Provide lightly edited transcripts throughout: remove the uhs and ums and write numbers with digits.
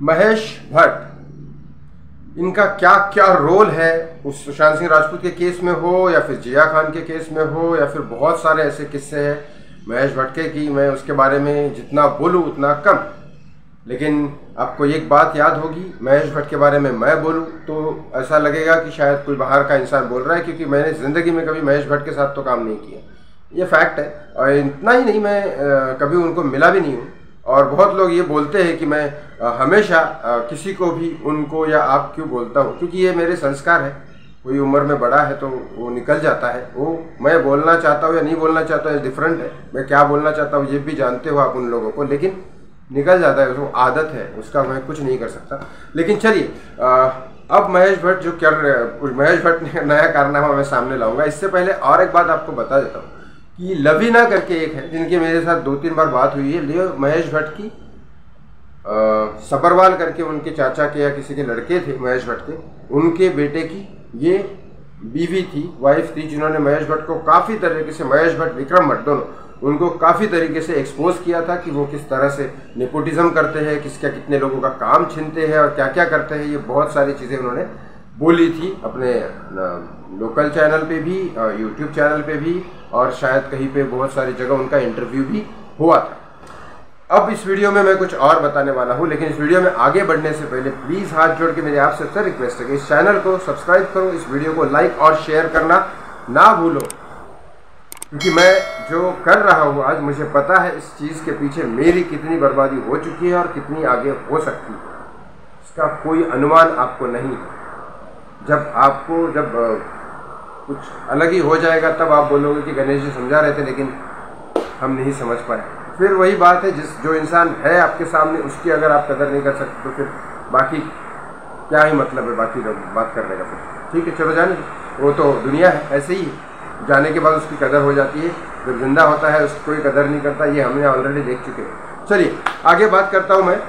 महेश भट्ट, इनका क्या क्या रोल है उस सुशांत सिंह राजपूत के केस में हो या फिर जिया खान के केस में हो या फिर बहुत सारे ऐसे किस्से हैं महेश भट्ट के की मैं उसके बारे में जितना बोलूँ उतना कम। लेकिन आपको एक बात याद होगी, महेश भट्ट के बारे में मैं बोलूँ तो ऐसा लगेगा कि शायद कोई बाहर का इंसान बोल रहा है, क्योंकि मैंने ज़िंदगी में कभी महेश भट्ट के साथ तो काम नहीं किया, ये फैक्ट है। और इतना ही नहीं, मैं कभी उनको मिला भी नहीं हूँ। और बहुत लोग ये बोलते हैं कि मैं हमेशा किसी को भी उनको या आप क्यों बोलता हूँ, क्योंकि ये मेरे संस्कार है। कोई उम्र में बड़ा है तो वो निकल जाता है, वो मैं बोलना चाहता हूँ या नहीं बोलना चाहता हूँ डिफरेंट है। मैं क्या बोलना चाहता हूँ ये भी जानते हो आप उन लोगों को, लेकिन निकल जाता है, वो आदत है, उसका मैं कुछ नहीं कर सकता। लेकिन चलिए, अब महेश भट्ट जो कर रहे, महेश भट्ट ने नया कारनामा मैं सामने लाऊंगा। इससे पहले और एक बात आपको बता देता हूँ कि लवीना करके एक है जिनकी मेरे साथ 2-3 बार बात हुई है। ये महेश भट्ट की सबरवाल करके उनके चाचा के या किसी के लड़के थे महेश भट्ट के, उनके बेटे की ये बीवी थी, वाइफ थी, जिन्होंने महेश भट्ट को काफ़ी तरीके से, महेश भट्ट विक्रम भट्ट दोनों, उनको काफ़ी तरीके से एक्सपोज किया था कि वो किस तरह से नेपोटिज्म करते हैं, किसका कितने लोगों का काम छीनते हैं और क्या क्या करते हैं। ये बहुत सारी चीज़ें उन्होंने बोली थी अपने लोकल चैनल पे भी, यूट्यूब चैनल पे भी, और शायद कहीं पे बहुत सारी जगह उनका इंटरव्यू भी हुआ था। अब इस वीडियो में मैं कुछ और बताने वाला हूँ, लेकिन इस वीडियो में आगे बढ़ने से पहले प्लीज़ हाथ जोड़ के मेरी आप सबसे रिक्वेस्ट है कि इस चैनल को सब्सक्राइब करो, इस वीडियो को लाइक और शेयर करना ना भूलो, क्योंकि मैं जो कर रहा हूँ आज, मुझे पता है इस चीज़ के पीछे मेरी कितनी बर्बादी हो चुकी है और कितनी आगे हो सकती है, इसका कोई अनुमान आपको नहीं है। जब कुछ अलग ही हो जाएगा तब आप बोलोगे कि गणेश जी समझा रहे थे लेकिन हम नहीं समझ पाए। फिर वही बात है, जो इंसान है आपके सामने उसकी अगर आप कदर नहीं कर सकते तो फिर बाकी क्या ही मतलब है बाकी बात करने का। फिर ठीक है, चलो जाने, वो तो दुनिया है, ऐसे ही है। जाने के बाद उसकी कदर हो जाती है, जब जिंदा होता है उसकी कोई कदर नहीं करता, ये हमने ऑलरेडी देख चुके हैं। चलिए आगे बात करता हूँ मैं।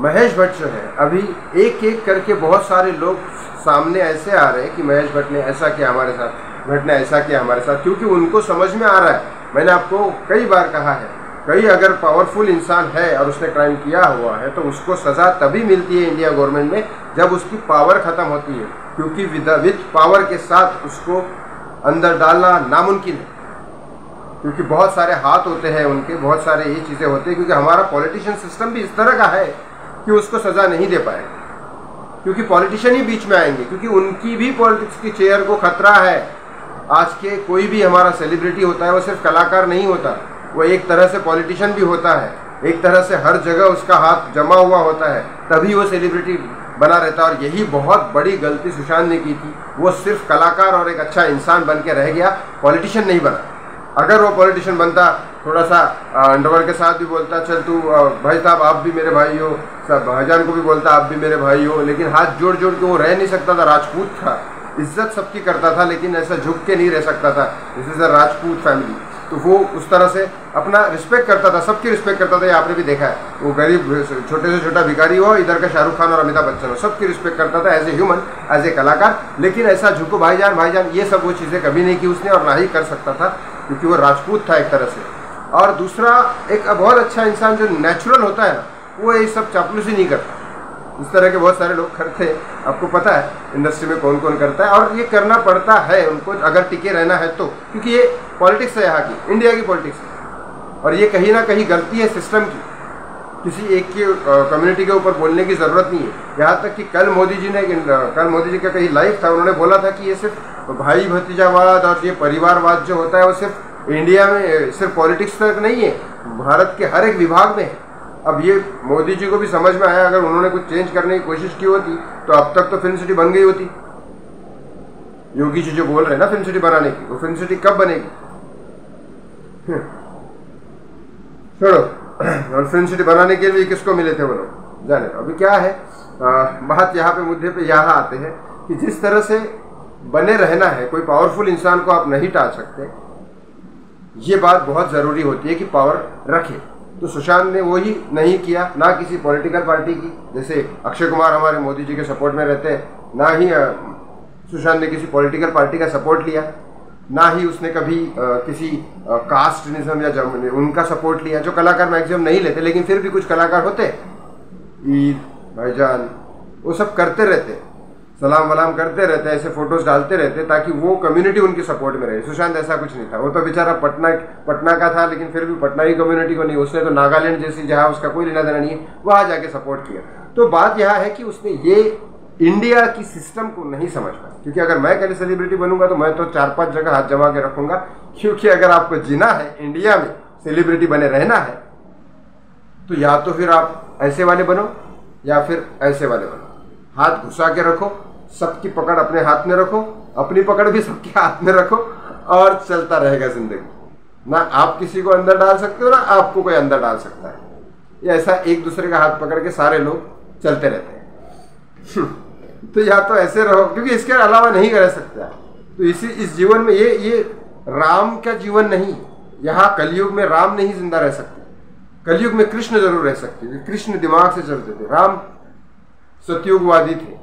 महेश भट्ट जो है, अभी एक एक करके बहुत सारे लोग सामने ऐसे आ रहे हैं कि महेश भट्ट ने ऐसा किया हमारे साथ, भट्ट ने ऐसा किया हमारे साथ, क्योंकि उनको समझ में आ रहा है। मैंने आपको कई बार कहा है, कई अगर पावरफुल इंसान है और उसने क्राइम किया हुआ है तो उसको सज़ा तभी मिलती है इंडिया गवर्नमेंट में जब उसकी पावर ख़त्म होती है, क्योंकि विद पावर के साथ उसको अंदर डालना नामुमकिन है, क्योंकि बहुत सारे हाथ होते हैं उनके, बहुत सारे ये चीज़ें होती हैं। क्योंकि हमारा पॉलिटिशियन सिस्टम भी इस तरह का है कि उसको सज़ा नहीं दे पाएगा, क्योंकि पॉलिटिशियन ही बीच में आएंगे, क्योंकि उनकी भी पॉलिटिक्स की चेयर को खतरा है। आज के कोई भी हमारा सेलिब्रिटी होता है वो सिर्फ कलाकार नहीं होता, वो एक तरह से पॉलिटिशियन भी होता है, एक तरह से हर जगह उसका हाथ जमा हुआ होता है, तभी वो सेलिब्रिटी बना रहता है। और यही बहुत बड़ी गलती सुशांत ने की थी, वो सिर्फ कलाकार और एक अच्छा इंसान बन के रह गया, पॉलिटिशियन नहीं बना। अगर वो पॉलिटिशियन बनता, थोड़ा सा अंडरवर्ल्ड के साथ भी बोलता, चल तू भाई साहब आप भी मेरे भाई हो, सब भाईजान को भी बोलता आप भी मेरे भाई हो, लेकिन हाथ जोड़ जोड़ के वो रह नहीं सकता था, राजपूत था, इज्जत सबकी करता था, लेकिन ऐसा झुक के नहीं रह सकता था, this is a Rajput family. तो वो उस तरह से अपना रिस्पेक्ट करता था, सबकी रिस्पेक्ट करता था। ये आपने भी देखा है, वो गरीब छोटे से छोटा भिखारी हो, इधर का शाहरुख खान और अमिताभ बच्चन हो, सबकी रिस्पेक्ट करता था as a human, as a कलाकार। लेकिन ऐसा झुको भाईजान भाईजान ये सब वो चीज़ें कभी नहीं की उसने, और ना ही कर सकता था, क्योंकि वो राजपूत था एक तरह से। और दूसरा, एक बहुत अच्छा इंसान जो नेचुरल होता है ना, वो ये सब चापलूसी नहीं करता। इस तरह के बहुत सारे लोग करते हैं, आपको पता है इंडस्ट्री में कौन कौन करता है, और ये करना पड़ता है उनको अगर टिके रहना है तो, क्योंकि ये पॉलिटिक्स है यहाँ की, इंडिया की पॉलिटिक्स है, और ये कहीं ना कहीं गलती है सिस्टम की। किसी एक की कम्युनिटी के ऊपर बोलने की ज़रूरत नहीं है। यहाँ तक कि कल मोदी जी का कहीं लाइव था, उन्होंने बोला था कि ये सिर्फ भाई भतीजावाद और ये परिवारवाद जो होता है वो सिर्फ इंडिया में सिर्फ पॉलिटिक्स तक नहीं है, भारत के हर एक विभाग में है। अब ये मोदी जी को भी समझ में आया, अगर उन्होंने कुछ चेंज करने की कोशिश की होती तो अब तक तो फिल्म सिटी बन गई होती। योगी जी जो बोल रहे हैं ना फिल्म सिटी बनाने की, वो फिल्म सिटी कब बनेगी? छोड़ो, और फिल्म सिटी बनाने के लिए किसको मिले थे वो लोग, जाने। अभी क्या है, बात यहाँ पे मुद्दे पे यहाँ आते हैं कि जिस तरह से बने रहना है, कोई पावरफुल इंसान को आप नहीं टाल सकते, ये बात बहुत ज़रूरी होती है कि पावर रखे। तो सुशांत ने वही नहीं किया, ना किसी पॉलिटिकल पार्टी की, जैसे अक्षय कुमार हमारे मोदी जी के सपोर्ट में रहते हैं, ना ही सुशांत ने किसी पॉलिटिकल पार्टी का सपोर्ट लिया, ना ही उसने कभी किसी कास्टनिज्म या उनका सपोर्ट लिया, जो कलाकार मैक्सिमम नहीं लेते, लेकिन फिर भी कुछ कलाकार होते हैं ईद, भाईजान, वो सब करते रहते हैं, सलाम वलाम करते रहते हैं, ऐसे फोटोज डालते रहते हैं ताकि वो कम्युनिटी उनकी सपोर्ट में रहे। सुशांत ऐसा कुछ नहीं था, वो तो बेचारा पटना का था, लेकिन फिर भी पटना की कम्युनिटी को नहीं, उसने तो नागालैंड जैसी जहाँ उसका कोई लेना देना नहीं है वहाँ जाके सपोर्ट किया। तो बात यह है कि उसने ये इंडिया की सिस्टम को नहीं समझ पाया, क्योंकि अगर मैं कल सेलिब्रिटी बनूंगा तो मैं तो 4-5 जगह हाथ जमा के रखूंगा, क्योंकि अगर आपको जीना है इंडिया में, सेलिब्रिटी बने रहना है, तो या तो फिर आप ऐसे वाले बनो या फिर ऐसे वाले बनो। हाथ घुसा के रखो, सबकी पकड़ अपने हाथ में रखो, अपनी पकड़ भी सबके हाथ में रखो और चलता रहेगा जिंदगी। ना आप किसी को अंदर डाल सकते हो, ना आपको कोई अंदर डाल सकता है। ये ऐसा एक दूसरे का हाथ पकड़ के सारे लोग चलते रहते हैं। तो या तो ऐसे रहो, क्योंकि इसके अलावा नहीं कर सकते। तो इस जीवन में ये राम का जीवन नहीं, यहाँ कलयुग में राम नहीं जिंदा रह सकते, कलयुग में कृष्ण जरूर रह सकते हैं। कृष्ण दिमाग से चलते थे, राम सतयुगवादी थे,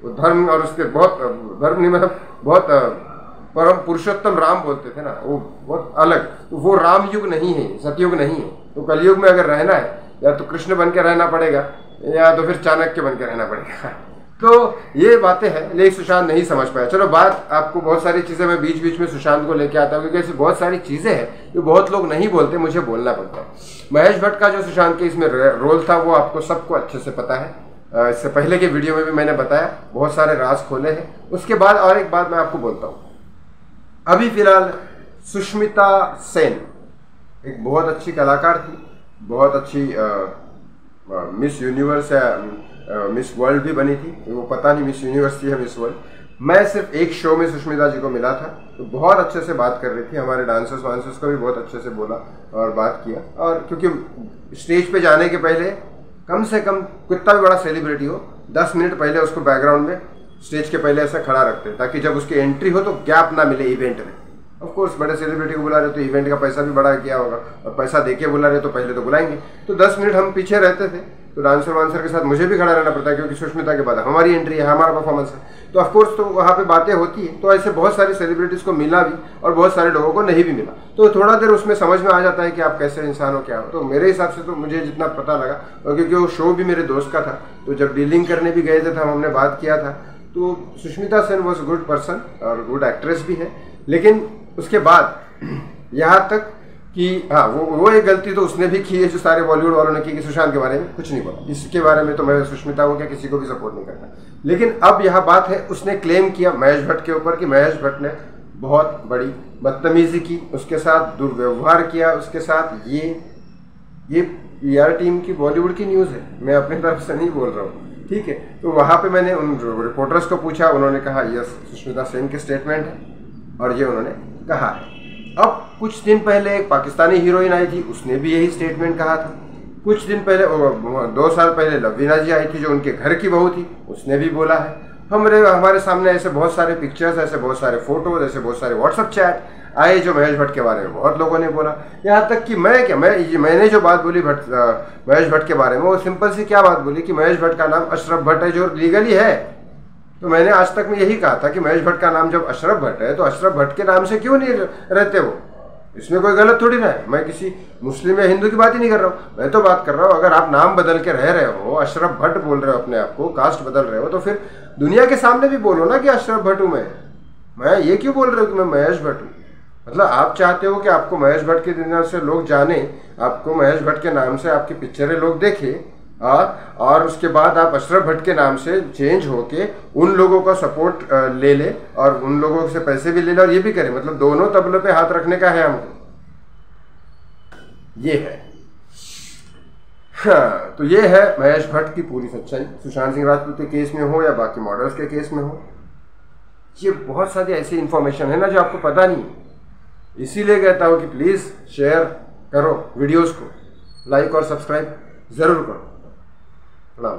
वो धर्म और उसके बहुत धर्म नहीं, मतलब बहुत परम पुरुषोत्तम राम बोलते थे ना, वो बहुत अलग। तो वो राम युग नहीं है, सतयुग नहीं है। तो कलयुग में अगर रहना है या तो कृष्ण बन के रहना पड़ेगा या तो फिर चाणक्य बन के रहना पड़ेगा। तो ये बातें हैं, लेकिन सुशांत नहीं समझ पाया। चलो बात, आपको बहुत सारी चीज़ें मैं बीच बीच में सुशांत को लेके आता हूँ, क्योंकि ऐसी बहुत सारी चीज़ें हैं जो बहुत लोग नहीं बोलते, मुझे बोलना पड़ता है। महेश भट्ट का जो सुशांत के इसमें रोल था वो आपको सबको अच्छे से पता है, इससे पहले के वीडियो में भी मैंने बताया, बहुत सारे राज खोले हैं। उसके बाद और एक बात मैं आपको बोलता हूँ, अभी फिलहाल सुष्मिता सेन एक बहुत अच्छी कलाकार थी, बहुत अच्छी मिस यूनिवर्स या मिस वर्ल्ड भी बनी थी, वो पता नहीं मिस यूनिवर्स थी या मिस वर्ल्ड। मैं सिर्फ एक शो में सुष्मिता जी को मिला था, तो बहुत अच्छे से बात कर रही थी, हमारे डांसर्स वांसर्स को भी बहुत अच्छे से बोला और बात किया। और क्योंकि स्टेज पे जाने के पहले कम से कम कितना भी बड़ा सेलिब्रिटी हो 10 मिनट पहले उसको बैकग्राउंड में स्टेज के पहले ऐसा खड़ा रखते हैं, ताकि जब उसकी एंट्री हो तो गैप ना मिले इवेंट में। ऑफ कोर्स बड़े सेलिब्रिटी को बुला रहे तो इवेंट का पैसा भी बढ़ा किया होगा, और पैसा देके बुला रहे तो पहले तो बुलाएंगे। तो 10 मिनट हम पीछे रहते थे, तो डांसर वांसर के साथ मुझे भी खड़ा रहना पड़ता है, क्योंकि सुष्मिता के बाद हमारी एंट्री है, हमारा परफॉर्मेंस है। तो ऑफकोर्स तो वहाँ पे बातें होती है। तो ऐसे बहुत सारी सेलिब्रिटीज़ को मिला भी और बहुत सारे लोगों को नहीं भी मिला, तो थोड़ा देर उसमें समझ में आ जाता है कि आप कैसे इंसान हो, क्या हो। तो मेरे हिसाब से तो मुझे जितना पता लगा, और क्योंकि वो शो भी मेरे दोस्त का था, तो जब डीलिंग करने भी गए थे तो हमने बात किया था। तो Sushmita Sen was good person और गुड एक्ट्रेस भी है। लेकिन उसके बाद यहाँ तक कि हाँ, वो एक गलती तो उसने भी की है जो सारे बॉलीवुड वालों ने की, कि सुशांत के बारे में कुछ नहीं बोला। इसके बारे में तो मैं सुष्मिता को क्या किसी को भी सपोर्ट नहीं करता। लेकिन अब यह बात है, उसने क्लेम किया महेश भट्ट के ऊपर कि महेश भट्ट ने बहुत बड़ी बदतमीजी की, उसके साथ दुर्व्यवहार किया, उसके साथ ये PR टीम की, बॉलीवुड की न्यूज़ है, मैं अपनी तरफ से नहीं बोल रहा हूँ, ठीक है। तो वहाँ पे मैंने उन रिपोर्टर्स को पूछा, उन्होंने कहा यस सुष्मिता सेन के स्टेटमेंट है और ये उन्होंने कहा है। अब कुछ दिन पहले एक पाकिस्तानी हीरोइन आई थी, उसने भी यही स्टेटमेंट कहा था। कुछ दिन पहले 2 साल पहले लवीना जी आई थी जो उनके घर की बहू थी, उसने भी बोला है। हमारे सामने ऐसे बहुत सारे पिक्चर्स, ऐसे बहुत सारे फोटोज, ऐसे बहुत सारे व्हाट्सएप चैट आए जो महेश भट्ट के बारे में बहुत लोगों ने बोला। यहाँ तक कि मैंने जो बात बोली महेश भट्ट के बारे में, वो सिंपल सी क्या बात बोली कि महेश भट्ट का नाम अशरफ भट्ट है, जो लीगली है। तो मैंने आज तक में यही कहा था कि महेश भट्ट का नाम जब अशरफ भट्ट है तो अशरफ भट्ट के नाम से क्यों नहीं रहते वो, इसमें कोई गलत थोड़ी ना है। मैं किसी मुस्लिम या हिंदू की बात ही नहीं कर रहा हूँ, मैं तो बात कर रहा हूँ अगर आप नाम बदल के रह रहे हो, अशरफ भट्ट बोल रहे हो अपने आप को, कास्ट बदल रहे हो, तो फिर दुनिया के सामने भी बोलो ना कि अशरफ भट्ट हूँ मैं ये क्यों बोल रहे हो कि मैं महेश भट्ट हूँ। मतलब आप चाहते हो कि आपको महेश भट्ट के नाम से लोग जाने, आपको महेश भट्ट के नाम से आपकी पिक्चरें लोग देखें, और उसके बाद आप अशरफ भट्ट के नाम से चेंज होके उन लोगों का सपोर्ट ले ले और उन लोगों से पैसे भी ले ले और ये भी करें। मतलब दोनों तबलों पे हाथ रखने का है हमको, ये है। हाँ, तो ये है महेश भट्ट की पूरी सच्चाई, सुशांत सिंह राजपूत के केस में हो या बाकी मॉडल्स के केस में हो। ये बहुत सारी ऐसी इन्फॉर्मेशन है ना जो आपको पता नहीं, इसीलिए कहता हूँ कि प्लीज़ शेयर करो वीडियोस को, लाइक और सब्सक्राइब ज़रूर करो। प्रणाम।